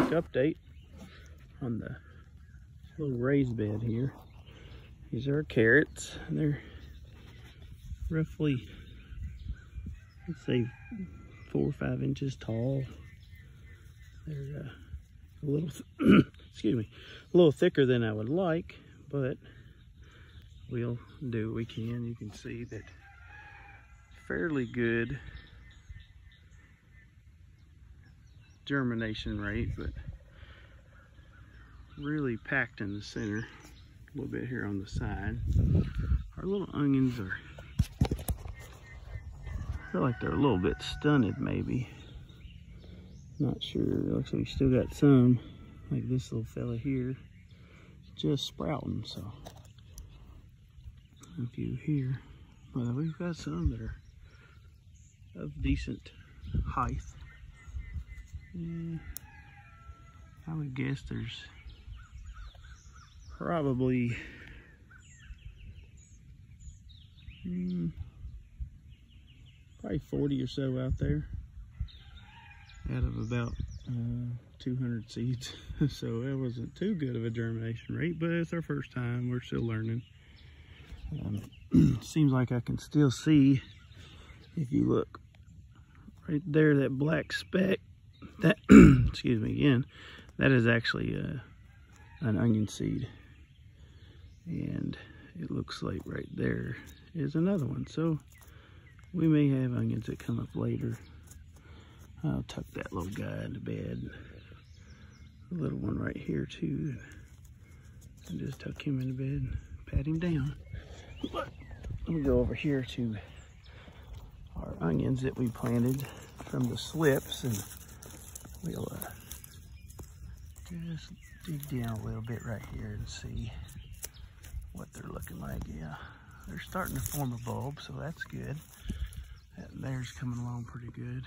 Quick update on the little raised bed here. These are carrots. They're roughly, let's say, 4 or 5 inches tall. They're a little, excuse me, a little thicker than I would like, but we'll do what we can. You can see that fairly good germination rate, but really packed in the center, a little bit here on the side. Our little onions are, I feel like they're a little bit stunted maybe. Not sure. It looks like we still got some, like this little fella here, just sprouting. So a few here, well, we've got some that are of decent height. I would guess there's probably probably 40 or so out there out of about 200 seeds. So that wasn't too good of a germination rate, but it's our first time. We're still learning. Seems like I can still see, if you look right there, that black speck, that excuse me again, that is actually an onion seed, and it looks like right there is another one. So we may have onions that come up later. I'll tuck that little guy into bed. A little one right here too, and just tuck him into bed and pat him down. But we'll go over here to our onions that we planted from the slips, and we'll just dig down a little bit right here and see what they're looking like. Yeah, they're starting to form a bulb, so that's good. That there's coming along pretty good.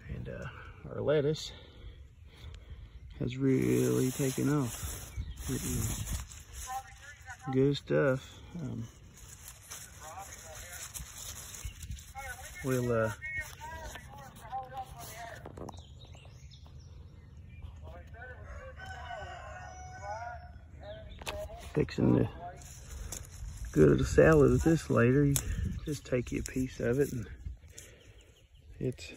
And our lettuce has really taken off. It is good stuff. We'll fixing the good of the salad with this later. You just take you a piece of it, and it's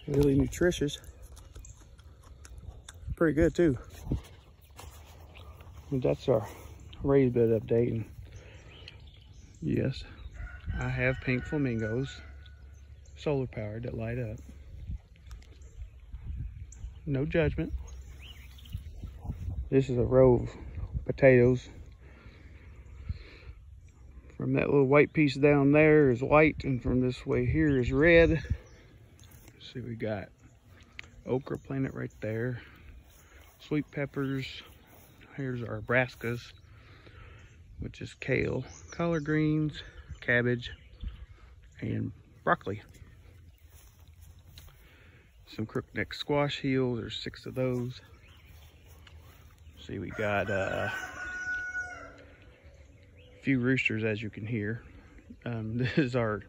really nutritious. Pretty good too. And that's our raised bed update. And yes, I have pink flamingos, solar powered, that light up. No judgment. This is a row of potatoes. From that little white piece down there is white, and from this way here is red. Let's see, we got okra planted right there, sweet peppers. Here's our brassicas, which is kale, collard greens, cabbage, and broccoli. Some crookneck squash heels. There's 6 of those. See, we got a few roosters, as you can hear. This is our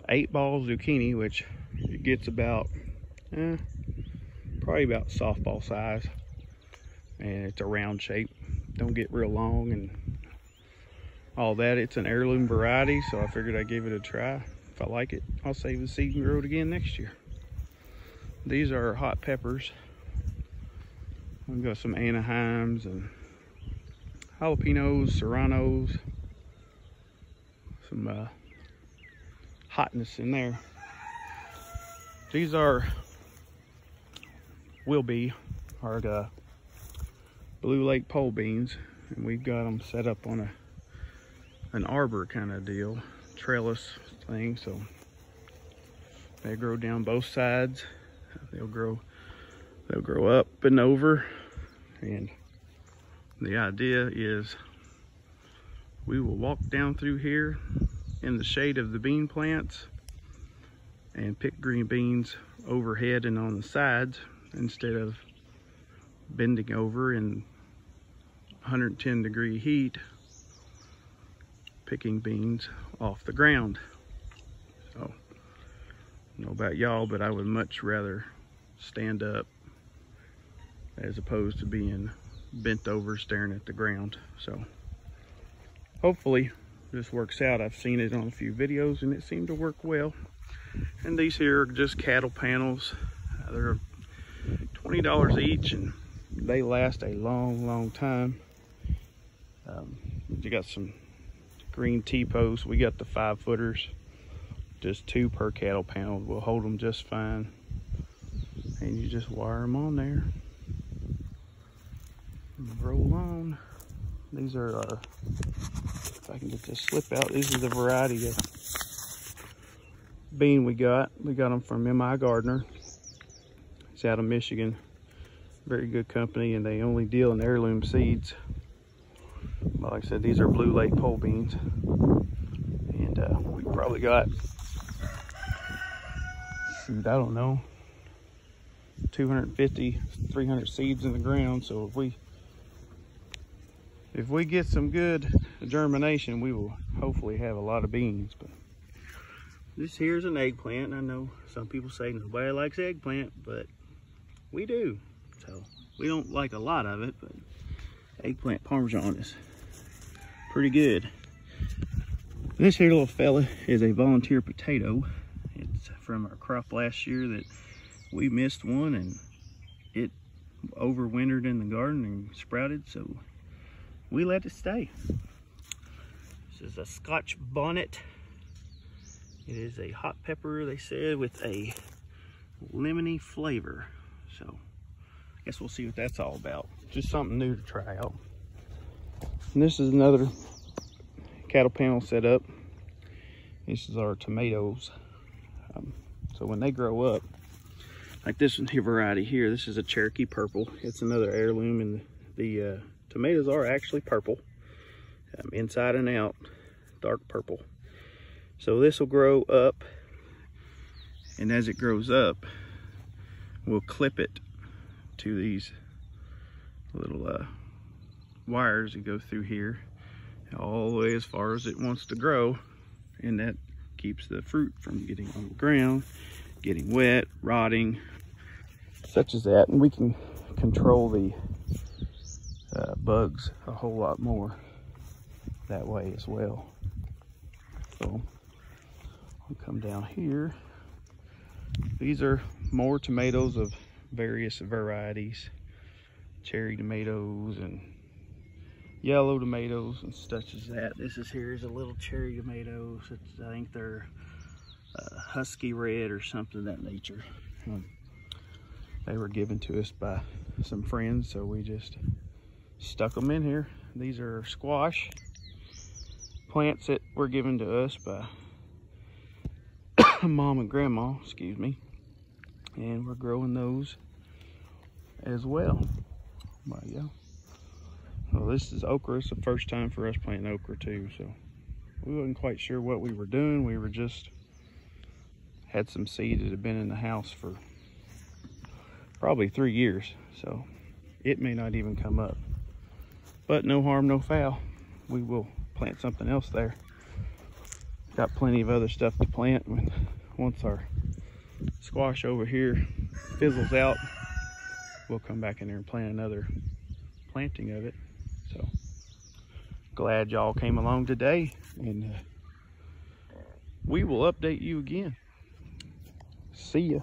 8-ball zucchini, which it gets about probably about softball size, and it's a round shape. Don't get real long and all that. It's an heirloom variety, so I figured I'd give it a try. If I like it, I'll save the seed and grow it again next year. These are hot peppers. We've got some Anaheims and jalapenos, serranos, some hotness in there. These will be our Blue Lake pole beans, and we've got them set up on an arbor kind of deal, trellis thing, so they grow down both sides. They'll grow up and over, and the idea is we will walk down through here in the shade of the bean plants and pick green beans overhead and on the sides, instead of bending over in 110-degree heat picking beans off the ground. So don't know about y'all, but I would much rather stand up as opposed to being bent over staring at the ground. So hopefully this works out. I've seen it on a few videos and it seemed to work well. And these here are just cattle panels. They're $20 each and they last a long time. You got some green T-posts. We got the 5-footers, just 2 per cattle panel. We'll hold them just fine. And you just wire them on there. And roll on. These are, if I can get this slip out, these are the variety of bean we got. We got them from M.I. Gardner. It's out of Michigan. Very good company, and they only deal in heirloom seeds. But like I said, these are Blue Lake pole beans. And we probably got, shoot, I don't know, 250, 300 seeds in the ground. So if we get some good germination, we will hopefully have a lot of beans. But this here is an eggplant. I know some people say nobody likes eggplant, but we do. So we don't like a lot of it, but eggplant parmesan is pretty good. This here little fella is a volunteer potato. It's from our crop last year that we missed one, and it overwintered in the garden and sprouted, so we let it stay. This is a Scotch Bonnet. It is a hot pepper, they said, with a lemony flavor. So I guess we'll see what that's all about. Just something new to try out. And this is another cattle panel setup. This is our tomatoes. So when they grow up, like this one here variety here, this is a Cherokee purple. It's another heirloom, and the tomatoes are actually purple, inside and out, dark purple. So this will grow up, and as it grows up, we'll clip it to these little wires that go through here all the way as far as it wants to grow, and that keeps the fruit from getting on the ground, getting wet, rotting, such as that. And we can control the bugs a whole lot more that way as well. So I'll come down here. These are more tomatoes of various varieties, cherry tomatoes and yellow tomatoes and such as that. This is here is a little cherry tomato. I think they're husky red or something of that nature. They were given to us by some friends, so we just stuck them in here. These are squash plants that were given to us by Mom and Grandma, excuse me, and we're growing those as well. There you go. Well, this is okra. It's the first time for us planting okra too, so we wasn't quite sure what we were doing. We were just had some seeds that had been in the house for probably 3 years, so it may not even come up. But no harm, no foul. We will plant something else there. Got plenty of other stuff to plant. Once our squash over here fizzles out, we'll come back in there and plant another planting of it. So glad y'all came along today, and we will update you again. See ya.